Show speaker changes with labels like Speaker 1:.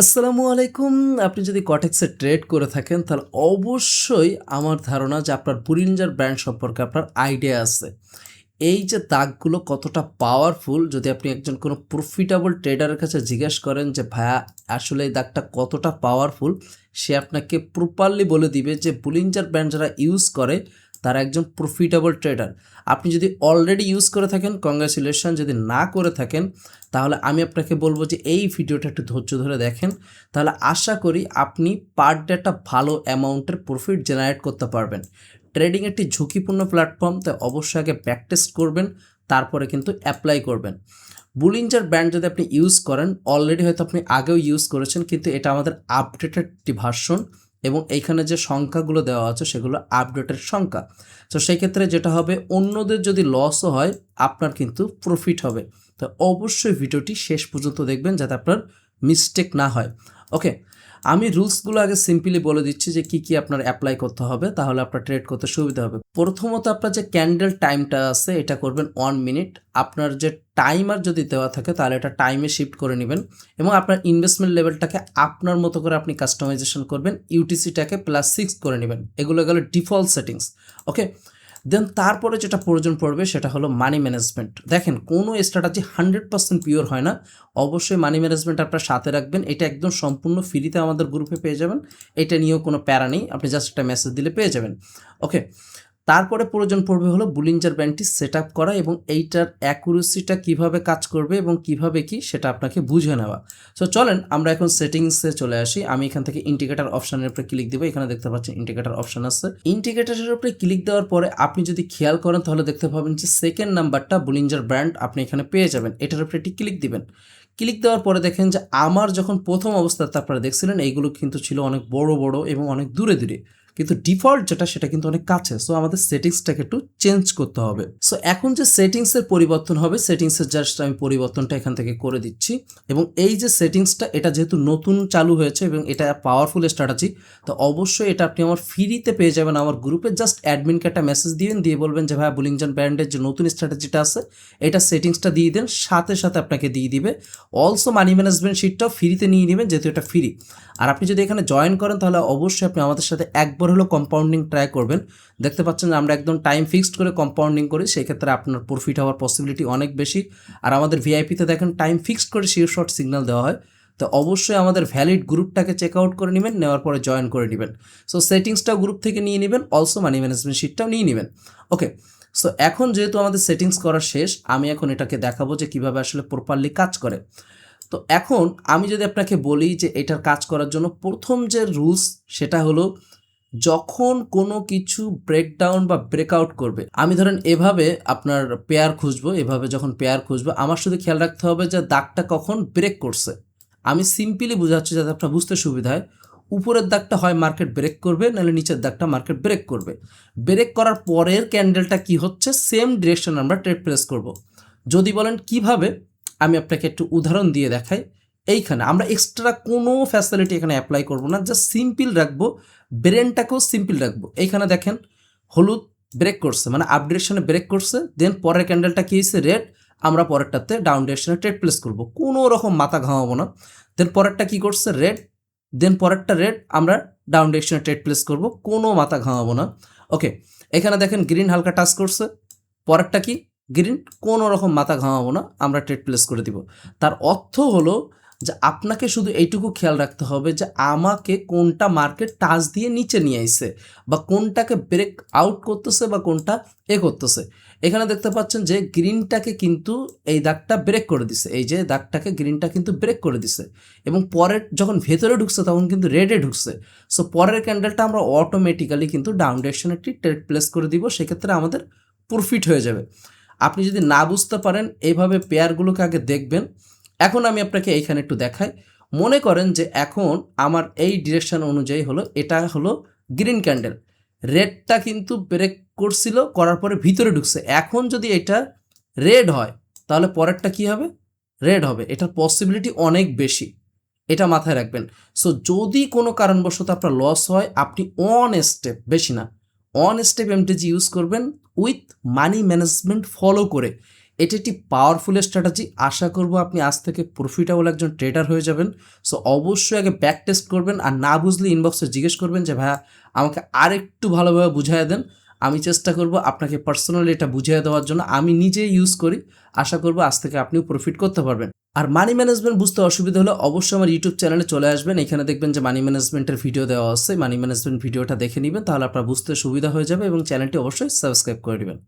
Speaker 1: আসসালামু আলাইকুম। আপনি যদি কটেক্সে ট্রেড করে থাকেন তাহলে অবশ্যই আমার ধারণা যে আপনার বুলিঞ্জার ব্র্যান্ড সম্পর্কে আপনার আইডিয়া আছে। এই যে দাগগুলো কতটা পাওয়ারফুল, যদি আপনি একজন কোনো প্রফিটেবল ট্রেডারের কাছে জিজ্ঞেস করেন যে ভাইয়া আসলে এই দাগটা কতটা পাওয়ারফুল, সে আপনাকে প্রপারলি বলে দিবে যে বুলিঞ্জার ব্র্যান্ড যারা ইউজ করে তারা একজন প্রফিটেবল ট্রেডার। আপনি যদি অলরেডি ইউজ করে থাকেন কংগ্রাচুলেশন, যদি না করে থাকেন তাহলে আমি আপনাকে বলবো যে এই ভিডিওটা একটু ধৈর্য ধরে দেখেন, তাহলে আশা করি আপনি পার ডে একটা ভালো অ্যামাউন্টের প্রফিট জেনারেট করতে পারবেন। ট্রেডিং একটি ঝুঁকিপূর্ণ প্ল্যাটফর্ম, তাই অবশ্যই আগে প্র্যাকটিস করবেন, তারপরে কিন্তু অ্যাপ্লাই করবেন। বুলিঞ্জার ব্র্যান্ড যদি আপনি ইউজ করেন, অলরেডি হয়তো আপনি আগেও ইউজ করেছেন, কিন্তু এটা আমাদের আপডেটেড একটি ভার্সন এবং এইখানে যে সংখ্যাগুলো দেওয়া আছে সেগুলো আপডেটের সংখ্যা। তো সেই ক্ষেত্রে যেটা হবে, অন্যদের যদি লসও হয় আপনার কিন্তু প্রফিট হবে। তো অবশ্যই ভিডিওটি শেষ পর্যন্ত দেখবেন যাতে আপনার মিস্টেক না হয়। ওকে, আমি রুলসগুলো আগে সিম্পলি বলে দিচ্ছি যে কি কি আপনার অ্যাপ্লাই করতে হবে, তাহলে আপনার ট্রেড করতে সুবিধা হবে। প্রথমত আপনার যে ক্যান্ডেল টাইমটা আছে এটা করবেন 1 মিনিট। আপনার যে টাইমার যদি দেওয়া থাকে তাহলে এটা টাইমে শিফট করে নেবেন এবং আপনার ইনভেস্টমেন্ট লেভেলটাকে আপনার মতো করে আপনি কাস্টমাইজেশন করবেন। ইউটিসিটাকে +6 করে নেবেন। এগুলো গেল ডিফল্ট সেটিংস। ওকে, দেন তারপরে যেটা প্রয়োজন পড়বে সেটা হলো মানি ম্যানেজমেন্ট। দেখেন, কোনো স্ট্র্যাটেজি 100% পিওর হয় না, অবশ্যই মানি ম্যানেজমেন্ট আপনার সাথে রাখবেন। এটা একদম সম্পূর্ণ ফ্রিতে আমাদের গ্রুপে পেয়ে যাবেন, এটা নিয়েও কোনো প্যারা নেই, আপনি জাস্ট একটা মেসেজ দিলে পেয়ে যাবেন। ওকে, তারপরে প্রয়োজন পড়বে হলো বুলিঞ্জার ব্যান্ডটি সেট আপ করা এবং এইটার অ্যাকুরেসিটা কিভাবে কাজ করবে এবং কিভাবে কি সেটা আপনাকে বুঝে নেওয়া। সো চলেন আমরা এখন সেটিংসে চলে আসি। আমি এখান থেকে ইন্ডিকেটর অপশানের উপরে ক্লিক দেবো। এখানে দেখতে পাচ্ছেন ইন্ডিকেটর অপশান আছে। ইন্ডিকেটরের উপরে ক্লিক দেওয়ার পরে আপনি যদি খেয়াল করেন তাহলে দেখতে পাবেন যে সেকেন্ড নাম্বারটা বুলিঞ্জার ব্র্যান্ড আপনি এখানে পেয়ে যাবেন। এটার উপরে একটি ক্লিক দিবেন। ক্লিক দেওয়ার পরে দেখেন যে আমার যখন প্রথম অবস্থাতে আপনারা দেখছিলেন এইগুলো কিন্তু ছিল অনেক বড় বড় এবং অনেক দূরে দূরে, কিন্তু ডিফল্ট যেটা সেটা কিন্তু অনেক কাছে। সো আমাদের সেটিংসটাকে একটু চেঞ্জ করতে হবে। সো এখন যে সেটিংসের পরিবর্তন হবে, সেটিংসের জাস্ট আমি পরিবর্তনটা এখান থেকে করে দিচ্ছি। এবং এই যে সেটিংসটা, এটা যেহেতু নতুন চালু হয়েছে এবং এটা পাওয়ারফুল স্ট্র্যাটেজি, তো অবশ্যই এটা আপনি আমার ফ্রিতে পেয়ে যাবেন আমার গ্রুপে। জাস্ট অ্যাডমিনকে একটা মেসেজ দিবেন, দিয়ে বলবেন যে ভাই বুলিঞ্জার ব্র্যান্ডের যে নতুন স্ট্র্যাটেজিটা আছে এটা সেটিংসটা দিয়ে দেন, সাথে সাথে আপনাকে দিয়ে দিবে। অলসো মানি ম্যানেজমেন্ট শিটটাও ফ্রিতে নিয়ে নেবেন যেহেতু এটা ফ্রি। আর আপনি যদি এখানে জয়েন করেন তাহলে অবশ্যই আপনি আমাদের সাথে একবার হলো কম্পাউন্ডিং ট্রাই করবেন। দেখতে পাচ্ছেন যে আমরা একদম টাইম ফিক্সড করে কম্পাউন্ডিং করি, সেই ক্ষেত্রে আপনার প্রফিট হওয়ার পসিবিলিটি অনেক বেশি। আর আমাদের ভিআইপিতে দেখেন টাইম ফিক্সড করে শিওর শর্ট সিগন্যাল দেওয়া হয়। তো অবশ্যই আমাদের ভ্যালিড গ্রুপটাকে চেক আউট করে নেবেন, নেওয়ার পরে জয়েন করে নেবেন। সো সেটিংসটাও গ্রুপ থেকে নিয়ে নেবেন, অলসো মানি ম্যানেজমেন্ট শিটটাও নিয়ে নেবেন। ওকে, সো এখন যেহেতু আমাদের সেটিংস করা শেষ, আমি এখন এটাকে দেখাবো যে কীভাবে আসলে প্রপারলি কাজ করে। তো এখন আমি যদি আপনাকে বলি যে এটার কাজ করার জন্য প্রথম যে রুলস সেটা হলো, যখন কোনো কিছু ব্রেকডাউন বা ব্রেকআউট করবে, আমি ধরেন এভাবে আপনার পেয়ার খুঁজবো, এভাবে যখন পেয়ার খুঁজবো আমার শুধু খেয়াল রাখতে হবে যে দাগটা কখন ব্রেক করছে। আমি সিম্পলি বোঝাচ্ছি যাতে আপনার বুঝতে সুবিধা হয়। উপরের দাগটা হয় মার্কেট ব্রেক করবে, নাহলে নিচের দাগটা মার্কেট ব্রেক করবে। ব্রেক করার পরের ক্যান্ডেলটা কি হচ্ছে, সেম ডিরেকশন আমরা ট্রেড প্লেস করব। যদি বলেন কিভাবে, আমি আপনাকে একটু উদাহরণ দিয়ে দেখাই। এইখানে আমরা এক্সট্রা কোনো ফ্যাসিলিটি এখানে অ্যাপ্লাই করব না, জাস্ট সিম্পল রাখবো, ব্রেনটাকেও সিম্পল রাখবো। এইখানে দেখেন হলুদ ব্রেক করছে, মানে আপ ডিরেকশনে ব্রেক করছে, দেন পরের ক্যান্ডেলটা কী হয়েছে, রেড। আমরা পরেরটাতে ডাউন ডিরেকশনে ট্রেড প্লেস করব, কোনো রকম মাথা ঘামাবো না। দেন পরেরটা কী করছে, রেড, দেন পরেরটা রেড, আমরা ডাউন ডিরেকশনে ট্রেড প্লেস করব, কোনো মাথা ঘামাবো না। ওকে, এখানে দেখেন গ্রিন হালকা টাচ করছে, পরেরটা কি, গ্রিন, কোনো রকম মাথা ঘামাবো না, আমরা ট্রেড প্লেস করে দিব। তার অর্থ হলো যে আপনাকে শুধু এইটুকু খেয়াল রাখতে হবে যে আমাকে কোনটা মার্কেট টাচ দিয়ে নিচে নিয়ে আইছে, বা কোনটাকে ব্রেক আউট করতেছে, বা কোনটা করতেছে। এখানে দেখতে পাচ্ছেন যে গ্রিনটাকে কিন্তু এই দাগটা ব্রেক করে দিছে, এই যে দাগটাকে গ্রিনটা কিন্তু ব্রেক করে দিছে, এবং পরের যখন ভেতরে ঢুকছে তখন কিন্তু রেডে ঢুকছে। সো পরের ক্যান্ডেলটা আমরা অটোমেটিক্যালি কিন্তু ডাউন ডিরেকশনে একটি ট্রেড প্লেস করে দিব, সেক্ষেত্রে আমাদের প্রফিট হয়ে যাবে। আপনি যদি না বুঝতে পারেন এইভাবে পেয়ারগুলোকে আগে দেখবেন। এখন আমি আপনাকে এইখানে একটু দেখাই। মনে করেন যে এখন আমার এই ডিরেকশন অনুযায়ী হলো, এটা হলো গ্রিন ক্যান্ডেল, রেডটা কিন্তু ব্রেক করছিল, করার পরে ভিতরে ঢুকছে। এখন যদি এটা রেড হয় তাহলে পরেরটা কি হবে, রেড হবে। এটার পসিবিলিটি অনেক বেশি, এটা মাথায় রাখবেন। সো যদি কোনো কারণবশত আপনার লস হয়, আপনি অন স্টেপ, বেশি না, অন স্টেপ এমটিজি ইউজ করবেন উইথ মানি ম্যানেজমেন্ট ফলো করে। এটি একটি পাওয়ারফুল স্ট্র্যাটেজি। আশা করব আপনি আজ থেকে প্রফিটেবল একজন ট্রেডার হয়ে যাবেন। সো অবশ্যই আগে ব্যাক টেস্ট করবেন, আর না বুঝলে ইনবক্সে জিজ্ঞেস করবেন যে ভাইয়া আমাকে আরেকটু ভালোভাবে বুঝাইয়া দেন। আমি চেষ্টা করব আপনাকে পার্সোনালি এটা বুঝিয়ে দেওয়ার জন্য। আমি নিজেই ইউজ করি। আশা করব আজ থেকে আপনিও প্রফিট করতে পারবেন। আর মানি ম্যানেজমেন্ট বুঝতে অসুবিধা হলে অবশ্যই আমার ইউটিউব চ্যানেলে চলে আসবেন। এখানে দেখবেন যে মানি ম্যানেজমেন্টের ভিডিও দেওয়া আছে। মানি ম্যানেজমেন্ট ভিডিওটা দেখে নেবেন, তাহলে আপনার বুঝতে সুবিধা হয়ে যাবে এবং চ্যানেলটি অবশ্যই সাবস্ক্রাইব করে নেবেন।